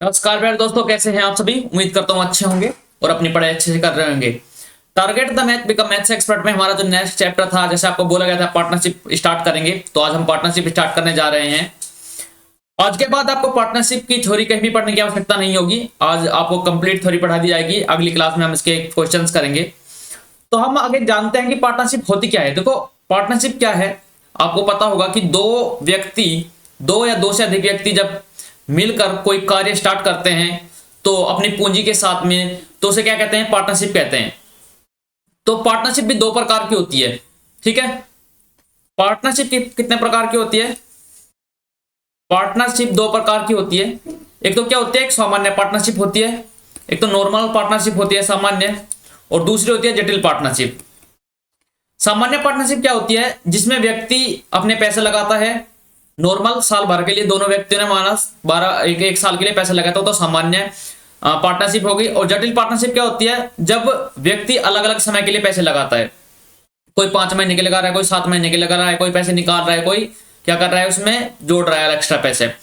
नमस्कार प्यारे दोस्तों, कैसे हैं आप सभी। उम्मीद करता हूँ अच्छे होंगे और अपनी पढ़ाई अच्छे से कर रहे होंगे। Target the math become maths expert में हमारा जो नेक्स्ट चैप्टर था, जैसे आपको बोला गया था पार्टनरशिप स्टार्ट करेंगे, तो आज हम पार्टनरशिप स्टार्ट करने जा रहे हैं। आज के बाद आपको पार्टनरशिप की थ्योरी कहीं भी पढ़ने की आवश्यकता नहीं होगी। आज आपको कंप्लीट थ्योरी पढ़ा दी जाएगी। अगली क्लास में हम इसके क्वेश्चन करेंगे। तो हम आगे जानते हैं कि पार्टनरशिप होती क्या है। देखो, पार्टनरशिप क्या है, आपको पता होगा कि दो या दो से अधिक व्यक्ति जब मिलकर कोई कार्य स्टार्ट करते हैं तो अपनी पूंजी के साथ में, तो उसे क्या कहते हैं, पार्टनरशिप कहते हैं। तो पार्टनरशिप भी दो प्रकार की होती है। ठीक है, पार्टनरशिप कितने प्रकार की होती है। पार्टनरशिप दो प्रकार की होती है। एक तो क्या होती है, एक सामान्य पार्टनरशिप होती है। एक तो नॉर्मल पार्टनरशिप होती है सामान्य, और दूसरी होती है जटिल पार्टनरशिप। सामान्य पार्टनरशिप क्या होती है, जिसमें व्यक्ति अपने पैसे लगाता है। नॉर्मल साल भर के लिए दोनों व्यक्तियों ने माना एक साल के लिए पैसे लगाता हो, तो सामान्य पार्टनरशिप होगी। और जटिल पार्टनरशिप क्या होती है, जब व्यक्ति अलग अलग समय के लिए पैसे लगाता है। कोई 5 महीने के लगा रहा है, कोई 7 महीने के लगा रहा है, कोई पैसे निकाल रहा है, कोई क्या कर रहा है, उसमें जोड़ रहा है एक्स्ट्रा पैसे।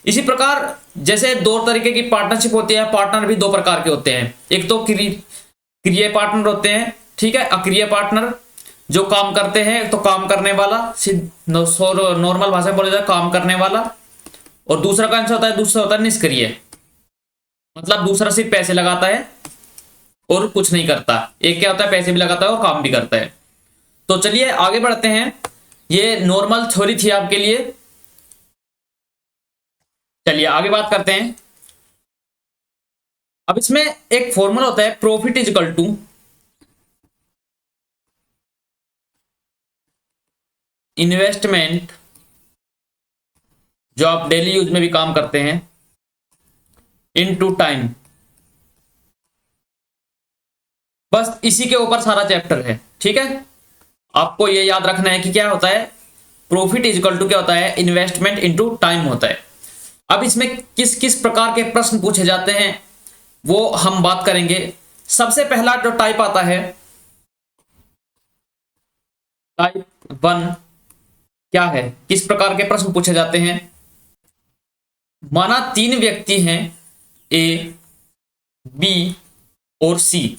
इसी प्रकार जैसे दो तरीके की पार्टनरशिप होती है, पार्टनर भी दो प्रकार के होते हैं। एक तो क्रिया पार्टनर होते हैं, ठीक है, अक्रिय पार्टनर जो काम करते हैं, तो काम करने वाला, नॉर्मल भाषा में बोला जाए काम करने वाला। और दूसरा कौन सा होता है, दूसरा होता है निष्क्रिय, मतलब दूसरा सिर्फ पैसे लगाता है और कुछ नहीं करता। एक क्या होता है, पैसे भी लगाता है और काम भी करता है। तो चलिए आगे बढ़ते हैं। ये नॉर्मल थ्योरी थी आपके लिए। चलिए आगे बात करते हैं। अब इसमें एक फॉर्मूला होता है, profit is equal to investment, जो आप डेली यूज में भी काम करते हैं, इनटू टाइम। बस इसी के ऊपर सारा चैप्टर है। ठीक है, आपको ये याद रखना है कि क्या होता है, प्रॉफिट इज इक्वल टू क्या होता है, इन्वेस्टमेंट इनटू टाइम होता है। अब इसमें किस किस प्रकार के प्रश्न पूछे जाते हैं वो हम बात करेंगे। सबसे पहला जो टाइप आता है, टाइप 1 क्या है, किस प्रकार के प्रश्न पूछे जाते हैं। माना 3 व्यक्ति हैं, ए, बी और सी।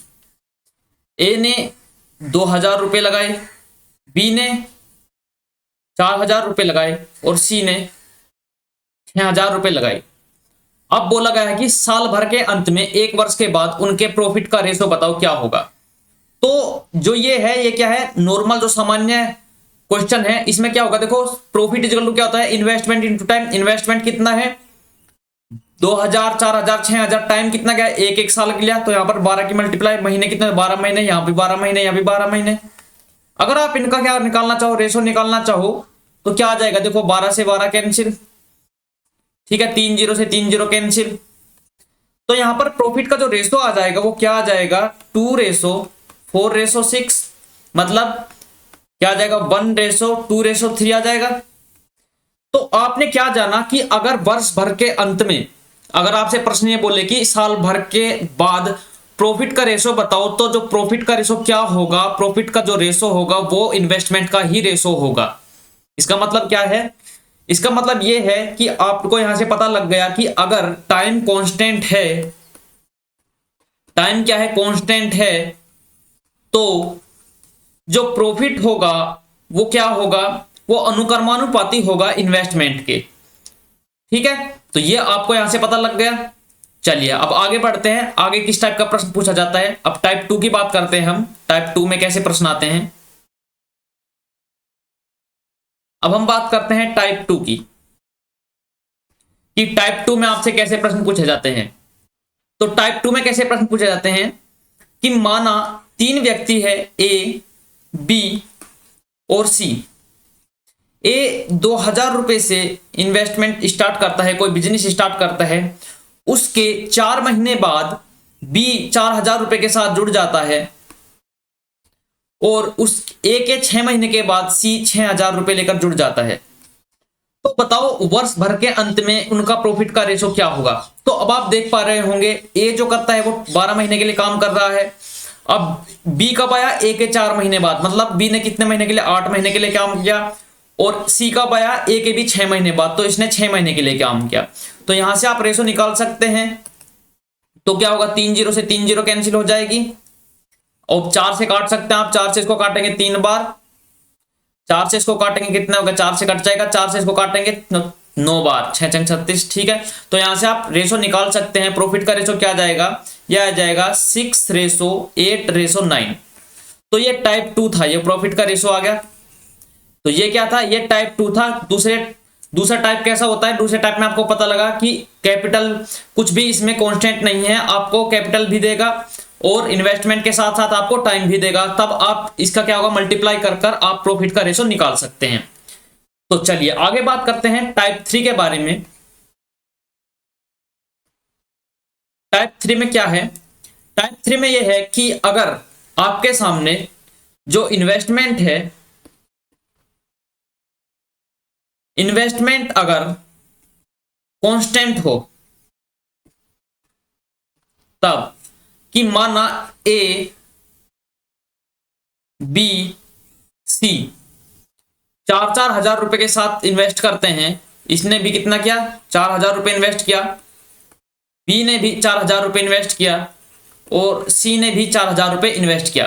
ए ने 2000 रुपए लगाए, बी ने 4000 रुपए लगाए और सी ने 6000 रुपए लगाए। अब बोला गया है कि साल भर के अंत में, 1 वर्ष के बाद उनके प्रॉफिट का रेशो बताओ क्या होगा। तो जो ये है, ये क्या है, नॉर्मल जो सामान्य क्वेश्चन है। इसमें क्या होगा, देखो, प्रॉफिट इक्वल टू क्या होता है, इन्वेस्टमेंट इनटू टाइम। इन्वेस्टमेंट कितना है, 2000, 4000, 6000। टाइम कितना क्या है, एक साल के लिए, तो यहाँ पर 12 की मल्टीप्लाई। महीने कितने, 12 महीने, यहाँ भी 12 महीने, यहाँ भी 12 महीने। अगर आप इनका क्या निकालना चाहो, रेशो निकालना चाहो, तो क्या आ जाएगा, देखो 12 से 12 कैंसिल, ठीक है, 3 0 से 3 0 कैंसिल। तो यहां पर प्रॉफिट का जो रेशो आ जाएगा वो क्या आ जाएगा, 2:4:6, मतलब क्या आ जाएगा, 1:2:3 आ जाएगा। तो आपने क्या जाना कि अगर वर्ष भर के अंत में, अगर आपसे प्रश्न ये बोले कि साल भर के बाद प्रॉफिट का रेशो बताओ, तो जो प्रॉफिट का रेशो क्या होगा, प्रॉफिट का जो रेशो होगा वो इन्वेस्टमेंट का ही रेशो होगा। इसका मतलब क्या है, इसका मतलब यह है कि आपको यहां से पता लग गया कि अगर टाइम कांस्टेंट है, टाइम क्या है, कांस्टेंट है, तो जो प्रॉफिट होगा वो क्या होगा, वो अनुक्रमानुपाती होगा इन्वेस्टमेंट के। ठीक है, तो ये आपको यहां से पता लग गया। चलिए अब आगे बढ़ते हैं। आगे किस टाइप का प्रश्न पूछा जाता है। अब टाइप 2 की बात करते हैं हम। टाइप 2 में कैसे प्रश्न आते हैं। अब हम बात करते हैं टाइप 2 की, कि टाइप 2 में आपसे कैसे प्रश्न पूछे जाते हैं। तो टाइप 2 में कैसे प्रश्न पूछे जाते हैं कि माना 3 व्यक्ति है, ए, बी और सी। ए 2000 रुपए से इन्वेस्टमेंट स्टार्ट करता है, कोई बिजनेस स्टार्ट करता है। उसके 4 महीने बाद बी 4000 रुपए के साथ जुड़ जाता है, और उस ए के 6 महीने के बाद सी 6000 रुपए लेकर जुड़ जाता है। तो बताओ वर्ष भर के अंत में उनका प्रॉफिट का रेशो क्या होगा। तो अब आप देख पा रहे होंगे, ए जो करता है वो 12 महीने के लिए काम कर रहा है। अब बी कब आया, ए के 4 महीने बाद, मतलब बी ने कितने महीने के लिए, 8 महीने के लिए काम किया। और सी कब आया, ए के भी 6 महीने बाद, तो इसने 6 महीने के लिए काम किया। तो यहां से आप रेशो निकाल सकते हैं। तो क्या होगा, 3 जीरो से 3 जीरो कैंसिल हो जाएगी और 4 से काट सकते हैं आप, 4 से इसको काटेंगे 3 बार, 4 से इसको काटेंगे कितना होगा, 4 से कट जाएगा, 4 से इसको काटेंगे 9 बार, 6 छंग 36। ठीक है, तो यहां से आप रेशो निकाल सकते हैं। प्रॉफिट का रेशो क्या आ जाएगा, यह आ जाएगा 6:8:9। तो ये टाइप 2 था, ये प्रॉफिट का रेशो आ गया। तो ये क्या था, ये टाइप 2 था। दूसरा टाइप कैसा होता है, दूसरे टाइप में आपको पता लगा कि कैपिटल कुछ भी इसमें कांस्टेंट नहीं है, आपको कैपिटल भी देगा और इन्वेस्टमेंट के साथ साथ आपको टाइम भी देगा। तब आप इसका क्या होगा, मल्टीप्लाई कर कर आप प्रॉफिट का रेशो निकाल सकते हैं। तो चलिए आगे बात करते हैं टाइप 3 के बारे में। टाइप 3 में क्या है, टाइप 3 में यह है कि अगर आपके सामने जो इन्वेस्टमेंट है, इन्वेस्टमेंट अगर कांस्टेंट हो, तब कि माना ए बी सी 4-4 हजार रुपए के साथ इन्वेस्ट करते हैं। इसने भी कितना किया, 4,000 रुपए इन्वेस्ट किया, बी ने भी 4,000 रुपए इन्वेस्ट किया और सी ने भी 4,000 रुपए इन्वेस्ट किया।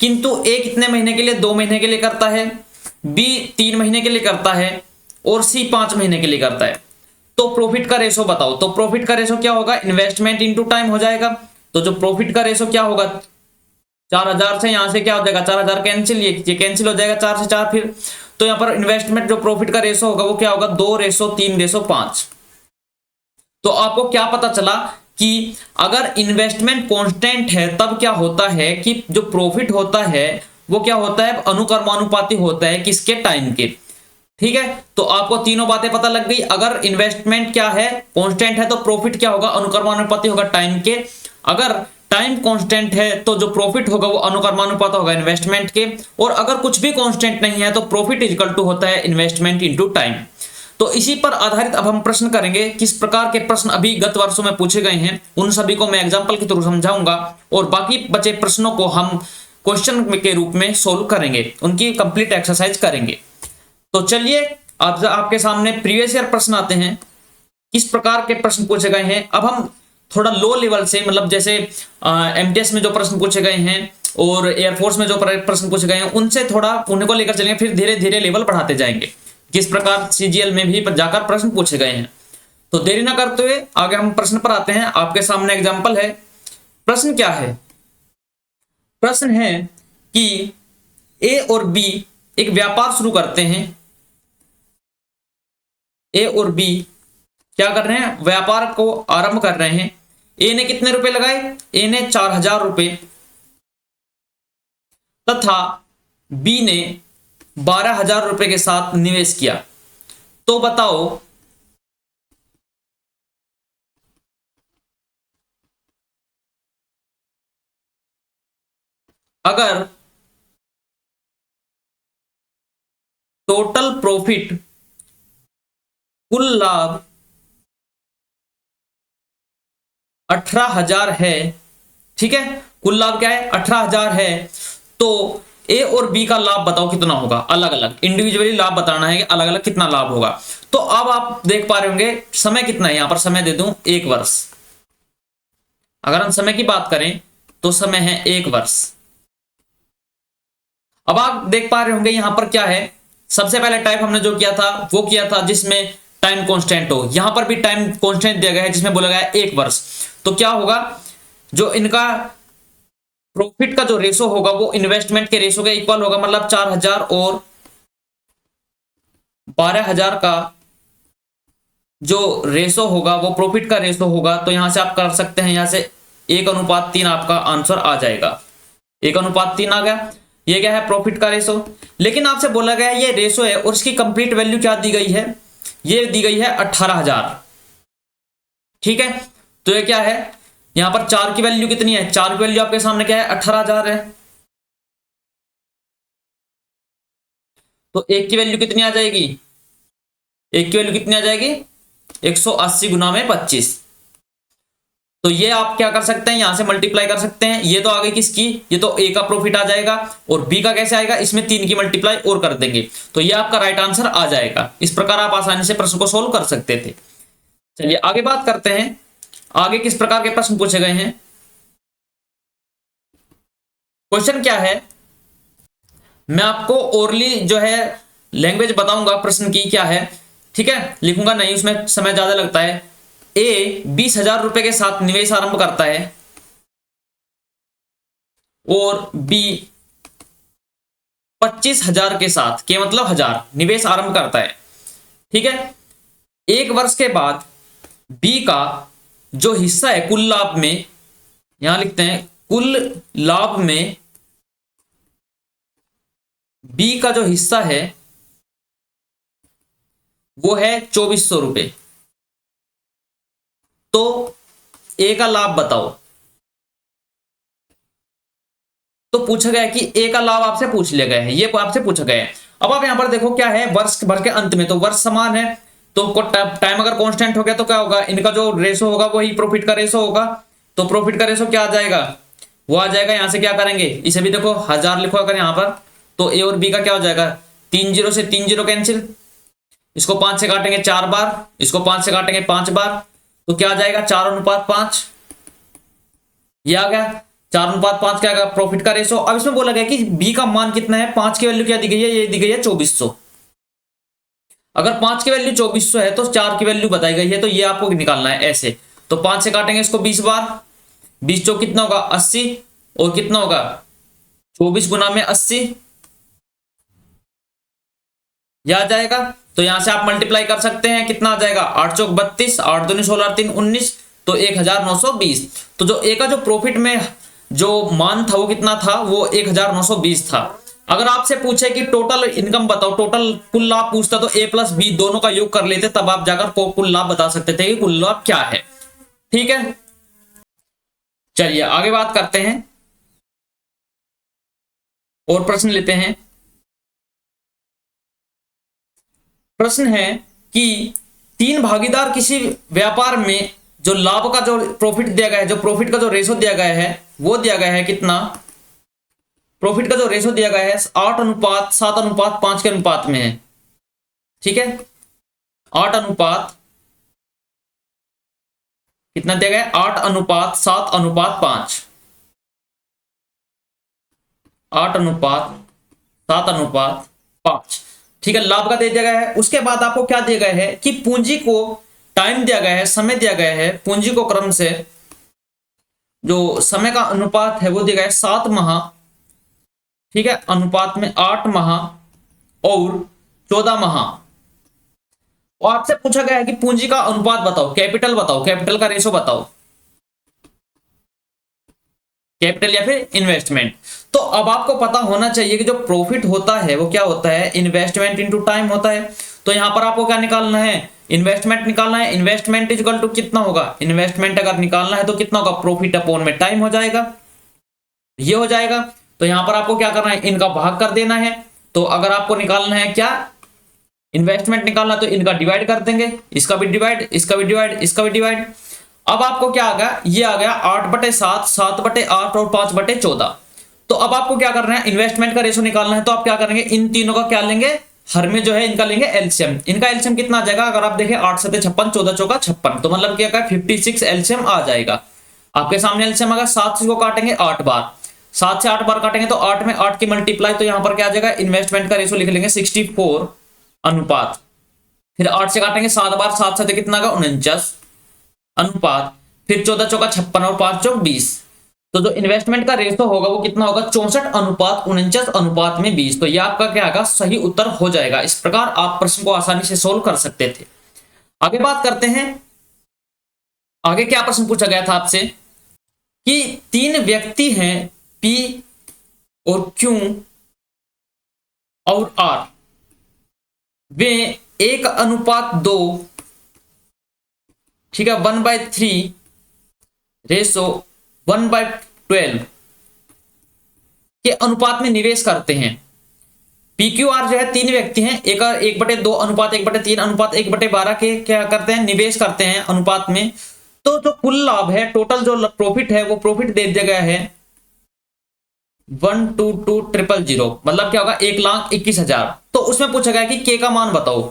किंतु ए कितने महीने के लिए, 2 महीने के लिए करता है, बी 3 महीने के लिए करता है और सी 5 महीने के लिए करता है। तो प्रॉफिट का रेशो बताओ। तो प्रॉफिट का रेशो क्या होगा, इन्वेस्टमेंट इनटू टाइम हो जाएगा। तो जो प्रॉफिट का रेशो क्या होगा, 4,000 से यहां से क्या हो जाएगा, 4,000 कैंसिल, ये कैंसिल हो जाएगा 4 से 4 फिर। तो यहां पर इन्वेस्टमेंट जो प्रॉफिट का रेशो होगा वो क्या होगा, 2:3:5। तो आपको क्या पता चला कि अगर इन्वेस्टमेंट कांस्टेंट है तब क्या होता है कि जो प्रॉफिट होता है वो क्या होता है, अनुक्रमानुपाती होता है किसके, टाइम के। ठीक है, तो आपको तीनों बातें पता लग गई। अगर इन्वेस्टमेंट क्या है, कांस्टेंट है, तो प्रॉफिट क्या होगा, अनुक्रमानुपाती होगा टाइम के। अगर टाइम कांस्टेंट है तो जो प्रॉफिट होगा वो अनुक्रमानुपाती होगा इन्वेस्टमेंट के। और अगर कुछ भी कांस्टेंट नहीं है तो प्रॉफिट इक्वल टू होता है इन्वेस्टमेंट इनटू टाइम। तो इसी पर आधारित अब हम प्रश्न करेंगे। किस प्रकार के प्रश्न अभी गत वर्षों में पूछे गए हैं उन सभी को मैं एग्जांपल के थ्रू समझाऊंगा और बाकी बचे प्रश्नों को हम क्वेश्चन के रूप में सोल्व करेंगे, उनकी कंप्लीट एक्सरसाइज करेंगे। तो चलिए अब आपके सामने प्रीवियस ईयर प्रश्न आते हैं, किस प्रकार के प्रश्न पूछे गए हैं। अब हम थोड़ा लो लेवल से, मतलब जैसे एमटीएस में जो प्रश्न पूछे गए हैं और एयरफोर्स में जो प्रश्न पूछे गए हैं उनसे थोड़ा उन्हीं को लेकर चलेंगे, फिर धीरे धीरे लेवल बढ़ाते जाएंगे, किस प्रकार सीजीएल में भी जाकर प्रश्न पूछे गए हैं। तो देरी ना करते हुए आगे हम प्रश्न पर आते हैं। आपके सामने एग्जाम्पल है। प्रश्न क्या है, प्रश्न है कि ए और बी एक व्यापार शुरू करते हैं। ए और बी क्या कर रहे हैं, व्यापार को आरंभ कर रहे हैं। ए ने कितने रुपए लगाए, ए ने 4,000 रुपए तथा बी ने 12,000 रुपए के साथ निवेश किया। तो बताओ अगर टोटल प्रॉफिट, कुल लाभ 18,000 है, ठीक है, कुल लाभ क्या है 18,000 है, तो ए और बी का लाभ बताओ कितना होगा। अलग अलग इंडिविजुअली लाभ बताना है कि अलग अलग कितना लाभ होगा। तो अब आप देख पा रहे होंगे समय कितना है, यहां पर समय दे दूं 1 वर्ष। अगर हम समय की बात करें तो समय है 1 वर्ष। अब आप देख पा रहे होंगे यहां पर क्या है, सबसे पहले टाइप हमने जो किया था वो किया था जिसमें टाइम कांस्टेंट हो। यहां पर भी टाइम कांस्टेंट दिया गया है जिसमें बोला गया है 1 वर्ष। तो क्या होगा, जो इनका प्रॉफिट का जो रेशो होगा वो इन्वेस्टमेंट के रेशो के इक्वल होगा, मतलब 4,000 और 12,000 का जो रेशो होगा वो प्रॉफिट का रेशो होगा। तो यहां से आप कर सकते हैं, यहां से 1:3 आपका आंसर आ जाएगा। 1:3 आ गया। ये क्या है, प्रॉफिट का रेशो। लेकिन आपसे बोला गया है ये रेशो है और इसकी कंप्लीट वैल्यू क्या दी गई है, ये दी गई है 18,000। ठीक है, तो ये क्या है, यहां पर 4 की वैल्यू कितनी है, 4 की वैल्यू आपके सामने क्या है 18,000 है। तो 1 की वैल्यू कितनी आ जाएगी, 1 की वैल्यू कितनी आ जाएगी 180 गुना में 25। तो ये आप क्या कर सकते हैं, यहां से मल्टीप्लाई कर सकते हैं। ये तो आ गई किसकी, ये तो ए का प्रॉफिट आ जाएगा और बी का कैसे आएगा, इसमें 3 की मल्टीप्लाई और कर देंगे। तो ये आपका राइट आंसर आ जाएगा। इस प्रकार आप आसानी से प्रश्न को सोल्व कर सकते थे। चलिए आगे बात करते हैं, आगे किस प्रकार के प्रश्न पूछे गए हैं। क्वेश्चन क्या है, मैं आपको ओरली जो है लैंग्वेज बताऊंगा प्रश्न की क्या है, ठीक है, लिखूंगा नहीं, उसमें समय ज्यादा लगता है। ए 20,000 रुपए के साथ निवेश आरंभ करता है और बी 25,000 के साथ, के मतलब 1000 निवेश आरंभ करता है, ठीक है। एक वर्ष के बाद बी का जो हिस्सा है कुल लाभ में, यहां लिखते हैं कुल लाभ में बी का जो हिस्सा है वो है 2400 रुपए। तो ए का लाभ बताओ। तो पूछा गया है कि ए का लाभ आपसे पूछ लिया गया है, ये आपसे पूछा गया है। अब आप यहां पर देखो क्या है, वर्ष भर के अंत में तो वर्ष समान है, तो टाइम अगर कांस्टेंट हो गया तो क्या होगा, इनका जो रेशो होगा वही प्रॉफिट का रेशो होगा। तो प्रॉफिट का रेशो क्या आ जाएगा, वो आ जाएगा, यहां से क्या करेंगे, इसे भी देखो 1000 लिखो अगर यहां पर, तो ए और बी का क्या हो जाएगा, 3 जीरो से 3 जीरो कैंसिल, इसको 5 से काटेंगे 4 बार, इसको 5 से काटेंगे 5 बार, तो क्या आ जाएगा 4:5। ये आ गया 4:5 क्या आएगा प्रॉफिट का रेशो। अब इसमें बोला गया कि बी का मान कितना है, 5 की वैल्यू क्या दी गई है, ये दी गई है 2400। अगर 5 की वैल्यू 2400 है तो 4 की वैल्यू बताई गई है, तो ये आपको निकालना है ऐसे। तो 5 से काटेंगे इसको 20 बार, 20 चौक कितना होगा 80, और कितना होगा 24 गुना में 80, यह आ जाएगा। तो यहां से आप मल्टीप्लाई कर सकते हैं, कितना आ जाएगा 8 चौक 32, 8 दूनी 16, 3 19, तो 1920। तो जो ए का जो प्रॉफिट में जो मान था वो कितना था, वो 1920 था। अगर आपसे पूछे कि टोटल इनकम बताओ, टोटल कुल लाभ पूछता, तो ए प्लस बी दोनों का योग कर लेते, तब आप जाकर कुल लाभ बता सकते थे कि कुल लाभ क्या है, ठीक है। चलिए आगे बात करते हैं और प्रश्न लेते हैं। प्रश्न है कि 3 भागीदार किसी व्यापार में जो लाभ का जो प्रॉफिट दिया गया है, जो प्रॉफिट का जो रेशो दिया गया है, वो दिया गया है कितना, प्रॉफिट का जो रेशो दिया गया है 8:7:5 के अनुपात में है, ठीक है। 8 अनुपात कितना दिया गया है, 8:7:5, 8:7:5, ठीक है, लाभ का दे दिया गया है। उसके बाद आपको क्या दिया गया है कि पूंजी को टाइम दिया गया है, समय दिया गया है, पूंजी को क्रम से जो समय का अनुपात है वो दिया गया है 7 माह, ठीक है, अनुपात में 8 माह और 14 माह। और आपसे पूछा गया है कि पूंजी का अनुपात बताओ, कैपिटल बताओ, कैपिटल का रेशो बताओ, कैपिटल या फिर इन्वेस्टमेंट। तो अब आपको पता होना चाहिए कि जो प्रॉफिट होता है वो क्या होता है, इन्वेस्टमेंट इनटू टाइम होता है। तो यहां पर आपको क्या निकालना है, इन्वेस्टमेंट निकालना है। इन्वेस्टमेंट इज इक्वल टू कितना होगा, इन्वेस्टमेंट अगर निकालना है तो कितना होगा, प्रॉफिट अपॉन में टाइम हो जाएगा, ये हो जाएगा। तो यहां पर आपको क्या करना है, इनका भाग कर देना है। तो अगर आपको निकालना है क्या, इन्वेस्टमेंट निकालना, तो इनका डिवाइड कर देंगे, इसका भी डिवाइड, इसका भी डिवाइड, इसका भी डिवाइड। अब आपको क्या आ गया, ये आ गया 8/7, 7/8 और 5/14। तो अब आपको क्या करना है, इन्वेस्टमेंट का रेशो निकालना है, तो आप क्या करेंगे, इन तीनों का क्या लेंगे, हर में जो है इनका लेंगे एलसीएम। इनका एलसीएम कितना आ जाएगा, अगर आप देखें 8 7 56, 14 चौका 56, तो मतलब क्या 56 एलसीएम आ जाएगा आपके सामने। एलसीएम अगर 7 से को काटेंगे 8 बार, 7 से 8 बार काटेंगे तो 8 में 8 की मल्टीप्लाई, तो यहां पर क्या आ जाएगा, इन्वेस्टमेंट का रेशो लिख लेंगे 64 अनुपात, फिर 8 से काटेंगे 7 बार, 7 से कितना का 49 अनुपात, फिर 14 चौका 56 और 5 चौक 20। तो जो इन्वेस्टमेंट का रेशो होगा वो कितना होगा, 64:49 तो ये आपका क्या आएगा, सही उत्तर हो जाएगा। इस प्रकार आप प्रश्न को आसानी से सोल्व कर सकते थे। आगे बात करते हैं, आगे क्या प्रश्न पूछा गया था आपसे कि 3 व्यक्ति हैं पी और क्यू और आर, वे 1:2, ठीक है, 1/3 रेशो 1/12 के अनुपात में निवेश करते हैं। PQR जो है 3 व्यक्ति हैं, 1/2 अनुपात 1/3 अनुपात 1/12 के क्या करते हैं, निवेश करते हैं अनुपात में। तो जो कुल लाभ है, टोटल जो प्रॉफिट है, वो प्रॉफिट दे दिया गया है 122,000, मतलब क्या होगा 1,21,000। तो उसमें पूछा गया कि के का मान बताओ,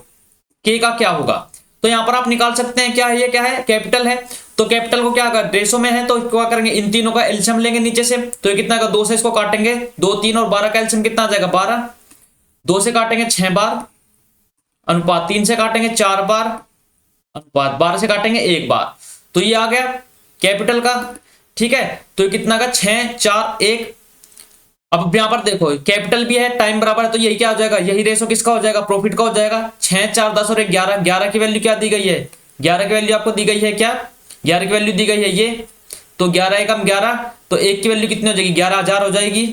के का क्या होगा। तो यहाँ पर आप निकाल सकते हैं क्या है, ये क्या है, कैपिटल है। तो कैपिटल को क्या अगर रेशो में है तो क्या करेंगे, इन तीनों का एलसीएम लेंगे नीचे से। तो ये कितना का 2 से इसको काटेंगे, 2 3 और 12 का एलसीएम कितना आ जाएगा 12। 2 से काटेंगे 6 बार, अनुपात 3 से काटेंगे 4 बार, अनुपात 12 से काटेंगे 1 बार। तो ये आ गया कैपिटल का, ठीक है। तो ये कितना का 6 4 1। अब यहां पर देखो कैपिटल भी है, टाइम बराबर है, तो यही क्या हो जाएगा, यही रेशो किसका हो जाएगा, प्रॉफिट का हो जाएगा। 6 4 10 और 1 11, 11 की वैल्यू क्या दी गई है, 11 की वैल्यू आपको दी गई है क्या, 11 की वैल्यू दी गई है ये। तो 11 एकम 11, तो 1 की वैल्यू कितनी हो जाएगी, 11,000 हो जाएगी।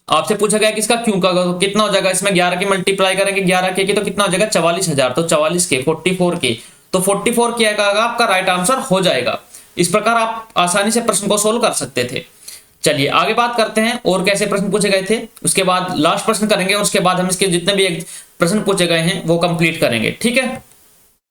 आपसे पूछा गया किसका क्यों का, तो कितना हो जाएगा, इसमें 11 की मल्टीप्लाई करेंगे 11 के तो कितना हो जाएगा 44,000। तो 44 के 44 के, तो 44 क्या का आपका राइट आंसर हो जाएगा। इस प्रकार आप आसानी से प्रश्न को सोल्व कर सकते थे। चलिए आगे बात करते हैं और कैसे प्रश्न पूछे गए थे, उसके बाद लास्ट प्रश्न करेंगे और उसके बाद हम इसके जितने भी प्रश्न पूछे गए हैं वो कंप्लीट करेंगे, ठीक है।